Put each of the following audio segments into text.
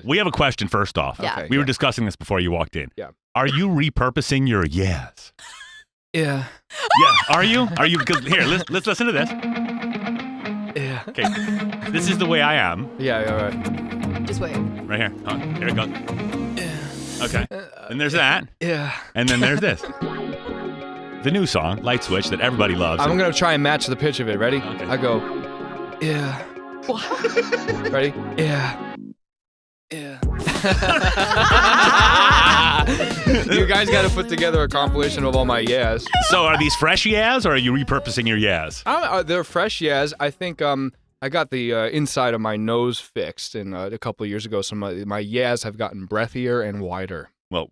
we have a question first off. Yeah. Okay, we were discussing this before you walked in. Yeah. Are you repurposing your yes? Yeah. Yeah. Are you? Because here, let's listen to this. Yeah. Okay. This is the way I am. Yeah, right. Just wait. Right here. Hold on. Here it goes. Yeah. Okay. And there's that. Yeah. And then there's this. The new song, Light Switch, that everybody loves. I'm going to try and match the pitch of it. Ready? Okay. I go, yeah. Ready? Yeah. Yeah. You guys got to put together a compilation of all my yes. So are these fresh yes, or are you repurposing your yes? They're fresh yes. I think I got the inside of my nose fixed a couple of years ago, so my yes have gotten breathier and wider. Well,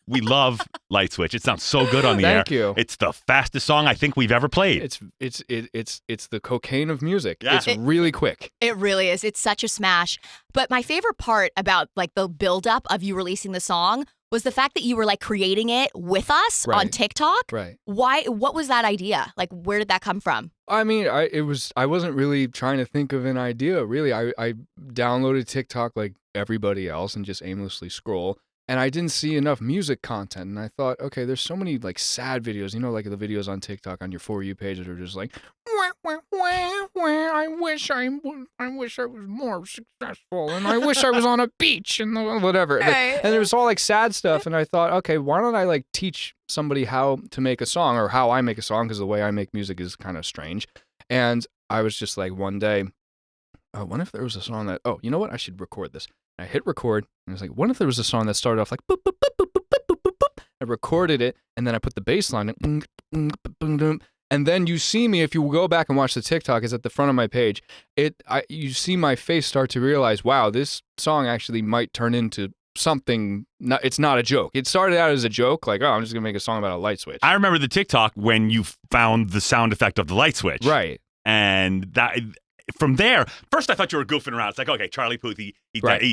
we love Light Switch. It sounds so good on the air. Thank you. It's the fastest song I think we've ever played. It's the cocaine of music. Yeah. It's really quick. It really is. It's such a smash. But my favorite part about like the buildup of you releasing the song was the fact that you were like creating it with us on TikTok. Right. Why? What was that idea? Like, where did that come from? I mean, I wasn't really trying to think of an idea. Really, I downloaded TikTok like everybody else and just aimlessly scroll. And I didn't see enough music content, and I thought, okay, there's so many like sad videos, like the videos on TikTok on your For You page that are just like, I wish I was more successful, and I wish I was on a beach and whatever. Right. And it was all like sad stuff, and I thought, okay, why don't I like teach somebody how to make a song or how I make a song, because the way I make music is kind of strange. And I was just like, one day, what if there was a song that, you know what, I should record this. I hit record, and I was like, what if there was a song that started off like boop, boop, boop, boop, boop, boop, boop, boop, boop. I recorded it, and then I put the bass line in, and then you see me, if you go back and watch the TikTok, it's at the front of my page, you see my face start to realize, wow, this song actually might turn into something, it's not a joke. It started out as a joke, like, I'm just going to make a song about a light switch. I remember the TikTok when you found the sound effect of the light switch. Right. And that... From there, first I thought you were goofing around. It's like, okay, Charlie Puth, he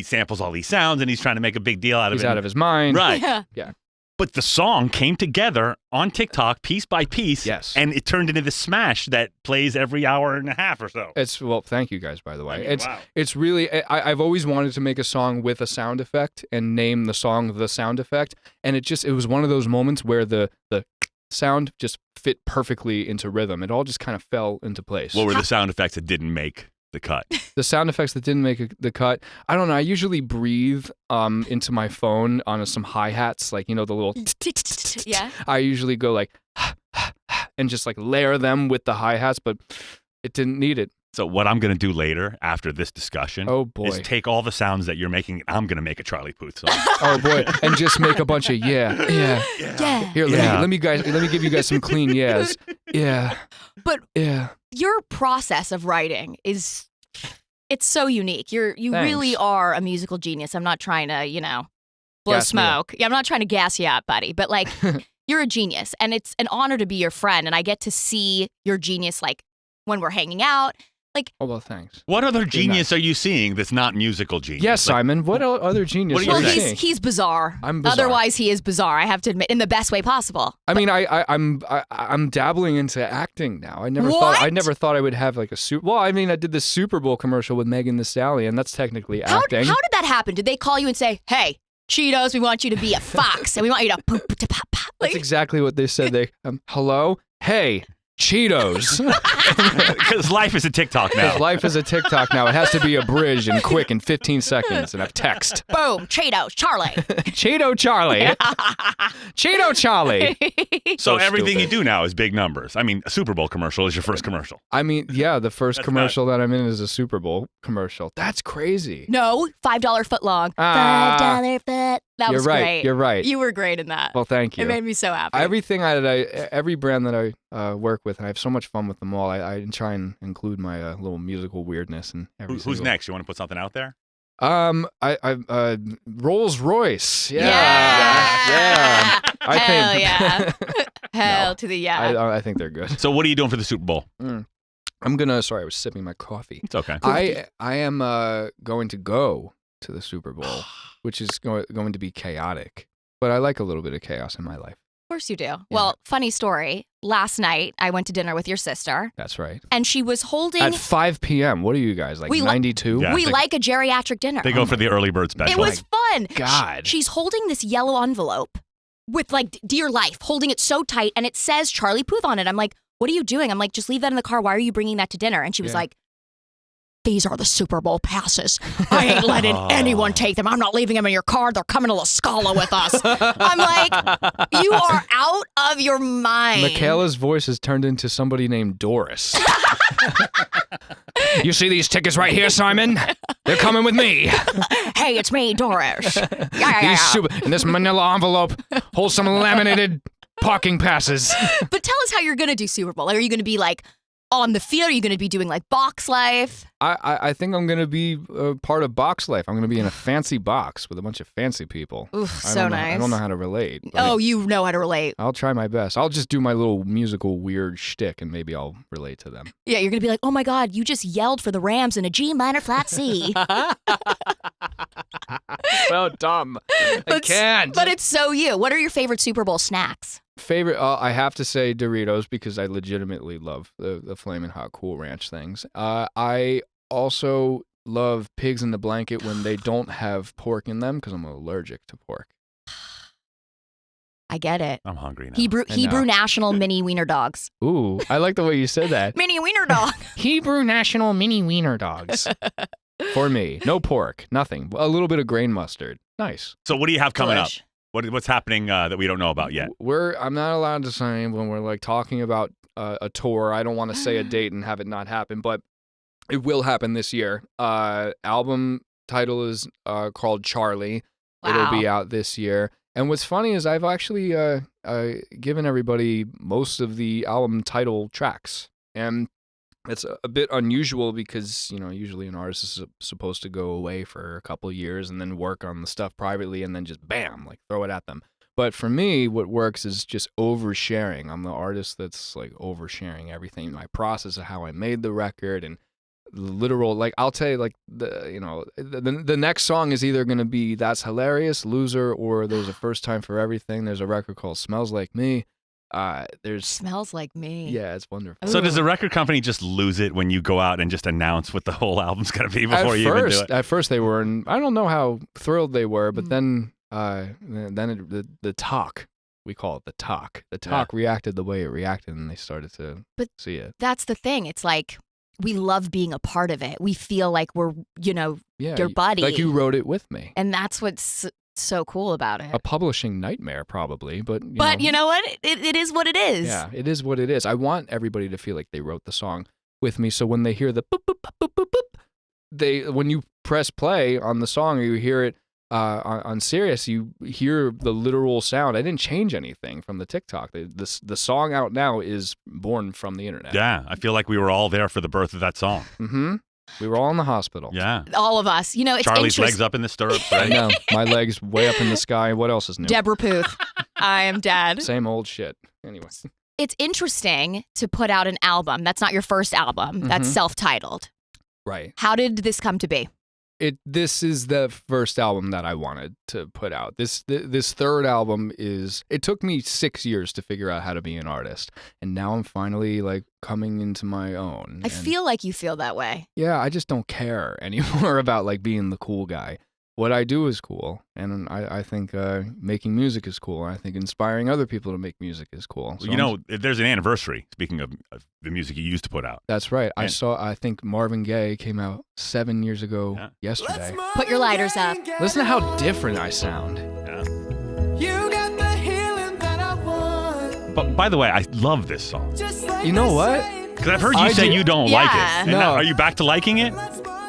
samples all these sounds, and he's trying to make a big deal out of it. He's out of his mind. Right. Yeah. But the song came together on TikTok piece by piece. Yes. And it turned into this smash that plays every hour and a half or so. Thank you guys, by the way. Wow. It's really, I've always wanted to make a song with a sound effect and name the song the sound effect. And it was one of those moments where the sound just fit perfectly into rhythm. It all just kind of fell into place. What were the sound effects that didn't make the cut? The sound effects that didn't make the cut, I don't know. I usually breathe into my phone on some hi-hats, like, the little... Yeah. I usually go like, and just like layer them with the hi-hats, but it didn't need it. So what I'm going to do later, after this discussion, is take all the sounds that you're making, and I'm going to make a Charlie Puth song. Oh, boy. And just make a bunch of yeah. Here, let me give you guys some clean yeahs. Yeah. But yeah. Your process of writing it's so unique. You really are a musical genius. I'm not trying to, blow smoke. Yeah, I'm not trying to gas you up, buddy. But like, you're a genius, and it's an honor to be your friend, and I get to see your genius like when we're hanging out. Like, oh, well, thanks. What other genius are you seeing that's not musical genius? Yes, Simon. What other genius are you seeing? He's bizarre. I'm bizarre. Otherwise, he is bizarre. I have to admit, in the best way possible. I mean, I'm dabbling into acting now. I never thought I would have like a super. Well, I mean, I did this Super Bowl commercial with Megan Thee Stallion. That's technically acting. How did that happen? Did they call you and say, "Hey, Cheetos, we want you to be a fox, and we want you to poop to pop pop"? That's exactly what they said. They, hello, hey. Cheetos. Because life is a TikTok now. Life is a TikTok now. It has to be abridged and quick in 15 seconds and have text. Boom. Cheetos. Charlie. Cheeto Charlie. Cheeto Charlie. So everything you do now is big numbers. I mean, a Super Bowl commercial is your first commercial. I mean, yeah, the first commercial that I'm in is a Super Bowl commercial. That's crazy. No, $5 foot long. $5 foot. That was great. You're right. You were great in that. Well, thank you. It made me so happy. Every brand that I work with, and I have so much fun with them all. I try and include my little musical weirdness and everything. Who's next? You want to put something out there? Rolls Royce. Yeah. Hell yeah. Hell to the yeah. I think they're good. So what are you doing for the Super Bowl? Sorry, I was sipping my coffee. It's okay. I am going to go to the Super Bowl, which is going to be chaotic. But I like a little bit of chaos in my life. course you do. Well, funny story. Last night, I went to dinner with your sister. That's right. And she was holding... At 5 p.m. What are you guys, like 92? Yeah, we like a geriatric dinner. They go for the early bird special. It was fun. God. She's holding this yellow envelope with like dear life, holding it so tight, and it says Charlie Puth on it. I'm like, what are you doing? I'm like, just leave that in the car. Why are you bringing that to dinner? And she was like, these are the Super Bowl passes. I ain't letting anyone take them. I'm not leaving them in your car. They're coming to La Scala with us. I'm like, you are out of your mind. Michaela's voice has turned into somebody named Doris. You see these tickets right here, Simon? They're coming with me. Hey, it's me, Doris. In this manila envelope holds some laminated parking passes. But tell us how you're going to do Super Bowl. Are you going to be like on the field? Are you going to be doing like box life? I think I'm going to be part of box life. I'm going to be in a fancy box with a bunch of fancy people. Oof, so nice. I don't know how to relate. Oh, you know how to relate. I'll try my best. I'll just do my little musical weird shtick and maybe I'll relate to them. Yeah, you're going to be like, oh my God, you just yelled for the Rams in a G minor flat C. So dumb. I can't. But it's so you. What are your favorite Super Bowl snacks? Favorite, I have to say Doritos because I legitimately love the Flamin' Hot Cool Ranch things. I also love Pigs in the Blanket when they don't have pork in them because I'm allergic to pork. I get it. I'm hungry now. Hebrew National Mini Wiener Dogs. Ooh, I like the way you said that. Mini Wiener Dog. Hebrew National Mini Wiener Dogs. For me, no pork, nothing. A little bit of grain mustard. Nice. So what do you have coming up? What's happening that we don't know about yet? I'm not allowed to say when we're like talking about a tour. I don't want to say a date and have it not happen, but it will happen this year. Album title is called Charlie. Wow. It'll be out this year. And what's funny is I've actually given everybody most of the album title tracks. And it's a bit unusual because, usually an artist is supposed to go away for a couple of years and then work on the stuff privately and then just bam, like throw it at them. But for me, what works is just oversharing. I'm the artist that's like oversharing everything, my process of how I made the record and literal, like I'll tell you, like the next song is either going to be That's Hilarious, Loser, or There's a First Time for Everything. There's a record called Smells Like Me. There's Smells Like Me. Yeah, it's wonderful. So does the record company just lose it when you go out and just announce what the whole album's going to be before you even do it? At first they were, and I don't know how thrilled they were, but then the talk, we call it the talk. The talk reacted the way it reacted, and they started to see it. That's the thing. It's like we love being a part of it. We feel like we're, your buddy. Like you wrote it with me. And that's what's so cool about it. A publishing nightmare, probably, but you know what? It is what it is. Yeah, it is what it is. I want everybody to feel like they wrote the song with me, so when they hear the boop boop boop boop boop, when you press play on the song or you hear it on Sirius, you hear the literal sound. I didn't change anything from the TikTok. The song out now is born from the internet. Yeah, I feel like we were all there for the birth of that song. Mm-hmm. We were all in the hospital. Yeah. All of us. It's Charlie's legs up in the stirrups, right? I know. My legs way up in the sky. What else is new? Deborah Puth. I am dead. Same old shit. Anyway. It's interesting to put out an album. That's not your first album. That's self-titled. Right. How did this come to be? This is the first album that I wanted to put out. This third album it took me 6 years to figure out how to be an artist. And now I'm finally like coming into my own. I feel like you feel that way. Yeah, I just don't care anymore about like being the cool guy. What I do is cool, and I think making music is cool. And I think inspiring other people to make music is cool. So there's an anniversary, speaking of the music you used to put out. That's right. I think Marvin Gaye came out 7 years ago yesterday. Put your lighters up. Listen to how different I sound. Yeah. You got the healing that I want. But by the way, I love this song. You know what? Because I've heard you say you don't like it. And now, are you back to liking it?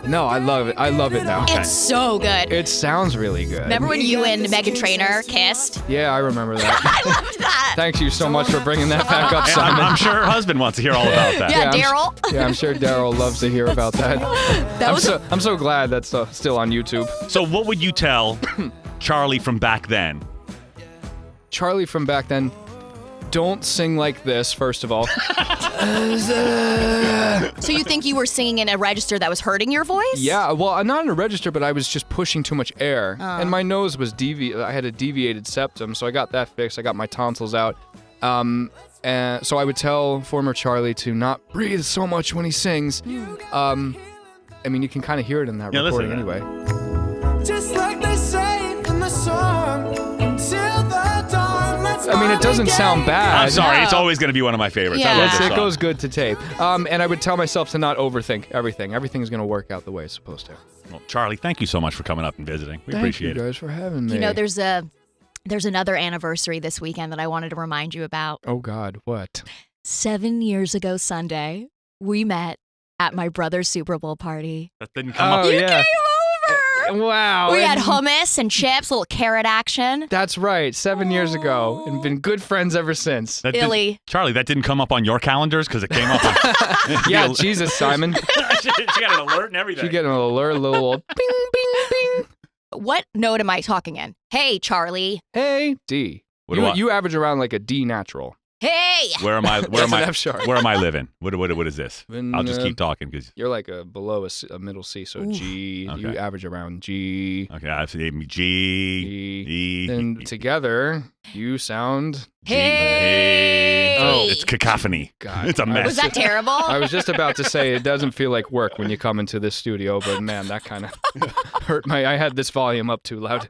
No, I love it. I love it now. It's so good. It sounds really good. Remember when you and Meghan Trainor kissed? Yeah, I remember that. I loved that. Thank you so much for bringing that back up, Simon. I'm sure her husband wants to hear all about that. Yeah, Daryl. I'm sure Daryl loves to hear about that. I'm so glad that's still on YouTube. So what would you tell Charlie from back then? Charlie from back then, don't sing like this, first of all. So you think you were singing in a register that was hurting your voice? Yeah, well, not in a register, but I was just pushing too much air. And my nose was I had a deviated septum, so I got that fixed. I got my tonsils out. And so I would tell former Charlie to not breathe so much when he sings. I mean, you can kind of hear it in that recording anyway. Just like they say in the song, until the dawn. I mean, it doesn't sound bad. I'm sorry, it's always going to be one of my favorites. Yeah. I love this It song. goes good to tape. And I would tell myself to not overthink everything. Everything's going to work out the way it's supposed to. Well, Charlie, thank you so much for coming up and visiting. We appreciate Thank you guys for having me. You know, there's another anniversary this weekend that I wanted to remind you about. Oh, God, what? 7 years ago Sunday, we met at my brother's Super Bowl party. That didn't come up. You yeah. came over! Wow. We had and- hummus and chips, little carrot action. That's right, 7 years ago, and been good friends ever since. That didn't- Illy. Charlie, that didn't come up on your calendars because it came up on... Yeah, Jesus, Simon. she got an alert and everything. You get an alert, a little old bing, bing, bing. What note am I talking in? Hey, Charlie. Hey, D. What do I- You average around like a D natural. Hey. Where am I? Where That's am an I? F sharp. Where am I living? What is this? When, I'll just keep talking because. You're like below a middle C, so G. Okay. You average around G. Okay, I have to name G. E. Then together, you sound Hey. Oh. It's cacophony. God. It's a mess. Was that terrible? I was just about to say it doesn't feel like work when you come into this studio, but man, that kind of hurt I had this volume up too loud.